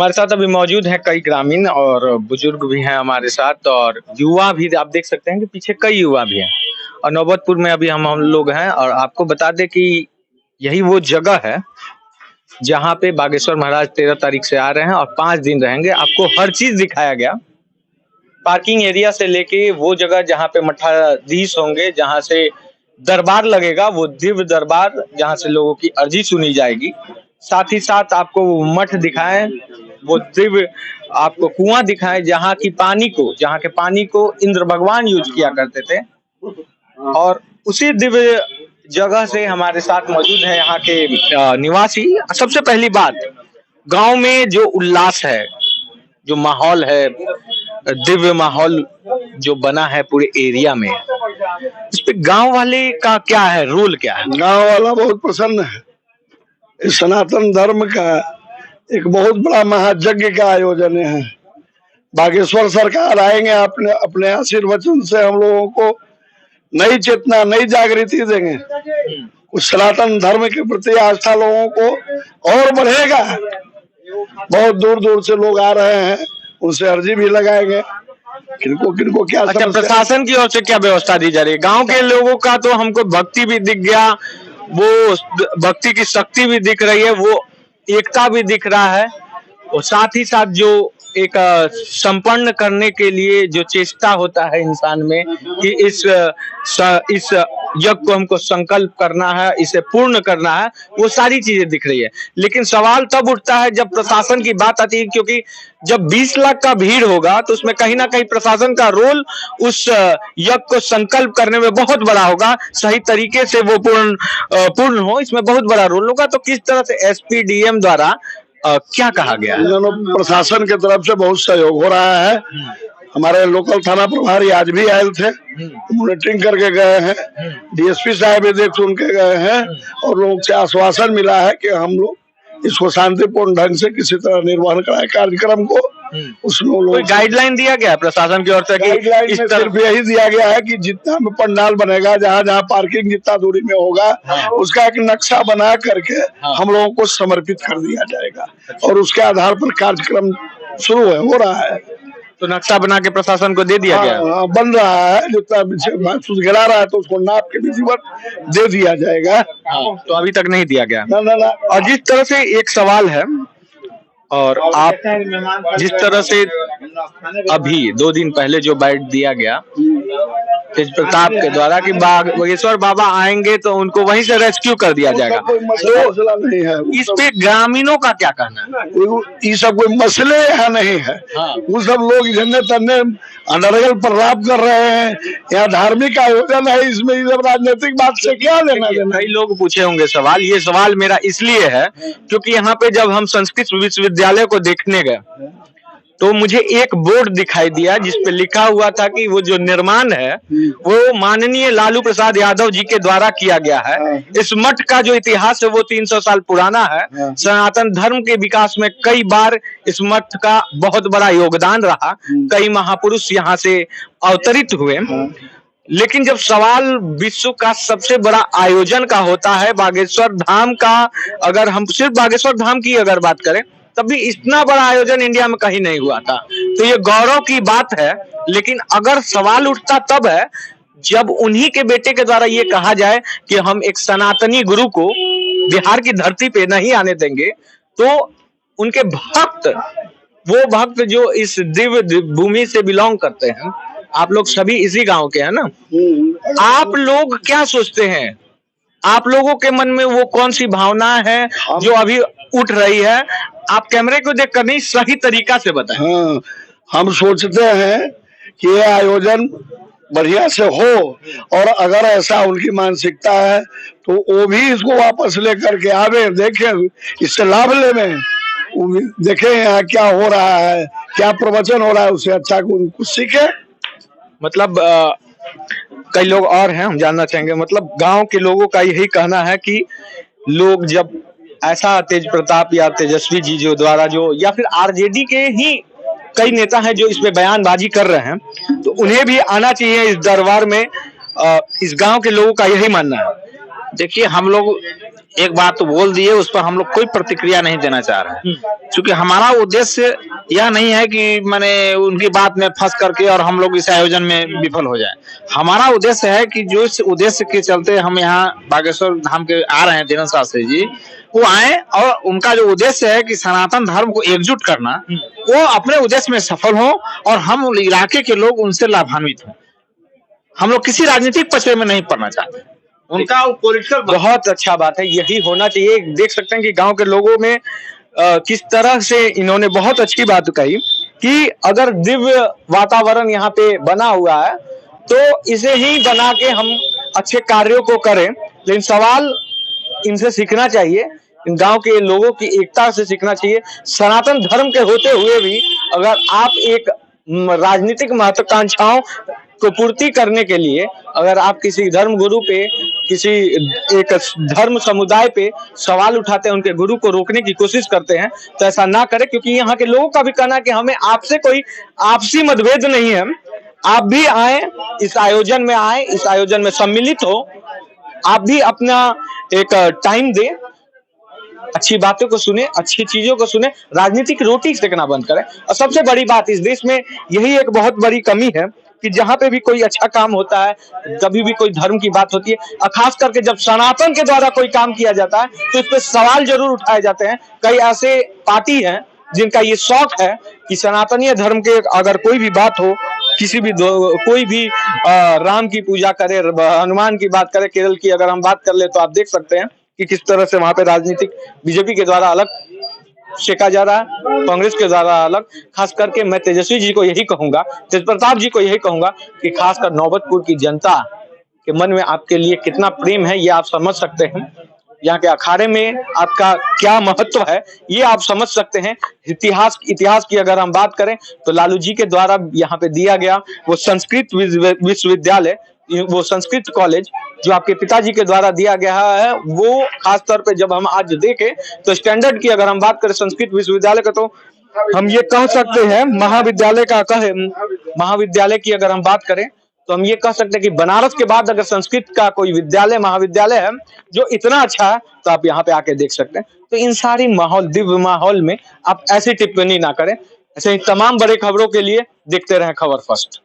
हमारे साथ अभी मौजूद हैं कई ग्रामीण और बुजुर्ग भी हैं हमारे साथ, और युवा भी आप देख सकते हैं कि पीछे कई युवा भी हैं। और नौबतपुर में अभी हम लोग हैं, और आपको बता दें कि यही वो जगह है जहाँ पे बागेश्वर महाराज 13 तारीख से आ रहे हैं और 5 दिन रहेंगे। आपको हर चीज दिखाया गया, पार्किंग एरिया से लेके वो जगह जहाँ पे मठाधीश होंगे, जहाँ से दरबार लगेगा, वो दिव्य दरबार जहाँ से लोगों की अर्जी सुनी जाएगी। साथ ही साथ आपको वो मठ दिखाएं, वो दिव्य आपको कुआं दिखाएं जहाँ के पानी को इंद्र भगवान यूज किया करते थे। और उसी दिव्य जगह से हमारे साथ मौजूद है यहाँ के निवासी। सबसे पहली बात, गांव में जो उल्लास है, जो माहौल है, दिव्य माहौल जो बना है पूरे एरिया में, इस पे गांव वाले का क्या है, रोल क्या है? गांव वाला बहुत प्रसन्न है। इस सनातन धर्म का एक बहुत बड़ा महायज्ञ का आयोजन है। बागेश्वर सरकार आएंगे, अपने आशीर्वचन से हम लोगों को नई चेतना, नई जागृति देंगे। उस सनातन धर्म के प्रति आस्था लोगों को और बढ़ेगा। बहुत दूर दूर से लोग आ रहे हैं, उनसे अर्जी भी लगाएंगे। किनको क्या अच्छा, प्रशासन की ओर से क्या व्यवस्था दी जा रही है? गांव के लोगों का तो हमको भक्ति भी दिख गया, वो भक्ति की शक्ति भी दिख रही है, वो एकता भी दिख रहा है, और साथ ही साथ जो एक संपन्न करने के लिए जो चेष्टा होता है इंसान में कि इस यज्ञ को हमको संकल्प करना है, इसे पूर्ण करना है, वो सारी चीजें दिख रही है। लेकिन सवाल तब उठता है जब प्रशासन की बात आती है, क्योंकि जब 20 लाख का भीड़ होगा तो उसमें कहीं ना कहीं प्रशासन का रोल उस यज्ञ को संकल्प करने में बहुत बड़ा होगा। सही तरीके से वो पूर्ण हो, इसमें बहुत बड़ा रोल होगा। तो किस तरह से एसपी डीएम द्वारा क्या कहा गया है? प्रशासन की तरफ से बहुत सहयोग हो रहा है। हमारे लोकल थाना प्रभारी आज भी आए थे, मॉनिटरिंग करके गए हैं। डीएसपी साहब भी देख सुन के गए हैं, और लोगों से आश्वासन मिला है कि हम लोग इसको शांतिपूर्ण ढंग से किसी तरह निर्वहन कराए कार्यक्रम को। उसमें लोग गाइडलाइन दिया गया है प्रशासन की ओर से कि सिर्फ यही दिया गया है कि जितना में पंडाल बनेगा, जहाँ जहाँ पार्किंग जितना दूरी में होगा, उसका एक नक्शा बना करके हम लोगों को समर्पित कर दिया जाएगा, और उसके आधार पर कार्यक्रम शुरू हो रहा है। तो नक्शा बना के प्रशासन को दे दिया गया? बन रहा है, जितना गिरा रहा है तो उसको नाप के विधिवत दे दिया जाएगा। तो अभी तक नहीं दिया गया? ना। और जिस तरह से एक सवाल है, और आप जिस तरह से अभी 2 दिन पहले जो बाइट दिया गया तेज प्रताप के द्वारा कि बागेश्वर बाबा आएंगे तो उनको वहीं से रेस्क्यू कर दिया जाएगा, मसला नहीं है। इस पे ग्रामीणों का क्या कहना है? ये सब कोई मसले यहाँ नहीं है। वो सब लोग झन्ने तन्ने अनर्गल प्रलाप कर रहे हैं। यहाँ धार्मिक आयोजन है, इसमें ये सब राजनीतिक बात से क्या लेना देना। कई लोग पूछे होंगे सवाल, ये सवाल मेरा इसलिए है क्योंकि यहाँ पे जब हम संस्कृत विश्वविद्यालय को देखने गए तो मुझे एक बोर्ड दिखाई दिया जिसपे लिखा हुआ था कि वो जो निर्माण है वो माननीय लालू प्रसाद यादव जी के द्वारा किया गया है। इस मठ का जो इतिहास है वो 300 साल पुराना है। सनातन धर्म के विकास में कई बार इस मठ का बहुत बड़ा योगदान रहा, कई महापुरुष यहाँ से अवतरित हुए। लेकिन जब सवाल विश्व का सबसे बड़ा आयोजन का होता है, बागेश्वर धाम का, अगर हम सिर्फ बागेश्वर धाम की अगर बात करें तब भी इतना बड़ा आयोजन इंडिया में कहीं नहीं हुआ था, तो ये गौरव की बात है। लेकिन अगर सवाल उठता तब है जब उन्हीं के बेटे के द्वारा ये कहा जाए कि हम एक सनातनी गुरु को बिहार की धरती पे नहीं आने देंगे, तो उनके भक्त, वो भक्त जो इस दिव्य भूमि से बिलोंग करते हैं, आप लोग सभी इसी गांव के हैं ना, आप लोग क्या सोचते हैं? आप लोगों के मन में वो कौन सी भावना है जो अभी उठ रही है? आप कैमरे को देखकर नहीं, सही तरीका से बताएं। हम सोचते हैं कि ये आयोजन बढ़िया से हो, और अगर ऐसा उनकी मानसिकता है तो वो भी इसको वापस लेकर के आवे, देखें, इससे लाभ लें, देखें यहाँ क्या हो रहा है, क्या प्रवचन हो रहा है, उससे अच्छा कुछ सीखे। मतलब कई लोग और हैं, हम जानना चाहेंगे, मतलब गांव के लोगों का यही कहना है कि लोग जब ऐसा तेज प्रताप या तेजस्वी जी जो द्वारा जो, या फिर आरजेडी के ही कई नेता हैं जो इसमें बयानबाजी कर रहे हैं, तो उन्हें भी आना चाहिए इस दरबार में। इस गांव के लोगों का यही मानना है। देखिए, हम लोग एक बात तो बोल दिए, उस पर हम लोग कोई प्रतिक्रिया नहीं देना चाह रहे हैं, क्योंकि हमारा उद्देश्य यह नहीं है कि मैंने उनकी बात में फंस करके और हम लोग इस आयोजन में विफल हो जाए। हमारा उद्देश्य है कि जो इस उद्देश्य के चलते हम यहाँ बागेश्वर धाम के आ रहे हैं, दीनंद शास्त्री जी वो आए और उनका जो उद्देश्य है कि सनातन धर्म को एकजुट करना, वो अपने उद्देश्य में सफल हो और हम इलाके के लोग उनसे लाभान्वित हों। हम लोग किसी राजनीतिक पचड़े में नहीं पड़ना चाहते। उनका पॉलिटिकल बहुत अच्छा बात है, यही होना चाहिए। देख सकते हैं कि गांव के लोगों में किस तरह से इन्होंने बहुत अच्छी बात कही कि अगर दिव्य वातावरण यहाँ पे बना हुआ है तो इसे ही बना के हम अच्छे कार्यों को करें। लेकिन सवाल इनसे सीखना चाहिए, इन गांव के लोगों की एकता से सीखना चाहिए। सनातन धर्म के होते हुए भी अगर आप एक राजनीतिक महत्वाकांक्षाओं को पूर्ति करने के लिए अगर आप किसी धर्म गुरु पे, किसी एक धर्म समुदाय पे सवाल उठाते हैं, उनके गुरु को रोकने की कोशिश करते हैं, तो ऐसा ना करें। क्योंकि यहाँ के लोगों का भी कहना है कि हमें आपसे कोई आपसी मतभेद नहीं है, आप भी आए इस आयोजन में, आए इस आयोजन में सम्मिलित हो, आप भी अपना एक टाइम दें, अच्छी बातों को सुने, अच्छी चीजों को सुने, राजनीतिक रोटी सेकना बंद करें। और सबसे बड़ी बात, इस देश में यही एक बहुत बड़ी कमी है कि जहां पे भी कोई अच्छा काम होता है, कभी भी कोई धर्म की बात होती है, और खास करके जब सनातन के द्वारा कोई काम किया जाता है तो इस पे सवाल जरूर उठाए जाते हैं। कई ऐसे पार्टी हैं जिनका ये शौक है कि सनातनीय धर्म के अगर कोई भी बात हो, किसी भी कोई भी राम की पूजा करे, हनुमान की बात करे, केरल की अगर हम बात कर ले तो आप देख सकते हैं कि किस तरह से वहां पे राजनीतिक बीजेपी के द्वारा अलग सेका जा रहा है, कांग्रेस के द्वारा अलग। खास करके मैं तेजस्वी जी को यही कहूंगा, तेज प्रताप जी को यही कहूंगा कि खासकर नौबतपुर की जनता के मन में आपके लिए कितना प्रेम है ये आप समझ सकते हैं। यहाँ के अखाड़े में आपका क्या महत्व है ये आप समझ सकते हैं। इतिहास की अगर हम बात करें तो लालू जी के द्वारा यहाँ पे दिया गया वो संस्कृत विश्वविद्यालय, वो संस्कृत कॉलेज जो आपके पिताजी के द्वारा दिया गया है, वो खास तौर पे जब हम आज देखें तो स्टैंडर्ड की अगर हम बात करें संस्कृत विश्वविद्यालय का, तो हम ये कह सकते हैं महाविद्यालय की अगर हम बात करें तो हम ये कह सकते हैं कि बनारस के बाद अगर संस्कृत का कोई विद्यालय, महाविद्यालय है जो इतना अच्छा है, तो आप यहाँ पे आके देख सकते हैं। तो इन सारी माहौल, दिव्य माहौल में आप ऐसी टिप्पणी ना करें। ऐसे ही तमाम बड़े खबरों के लिए देखते रहें खबर फर्स्ट।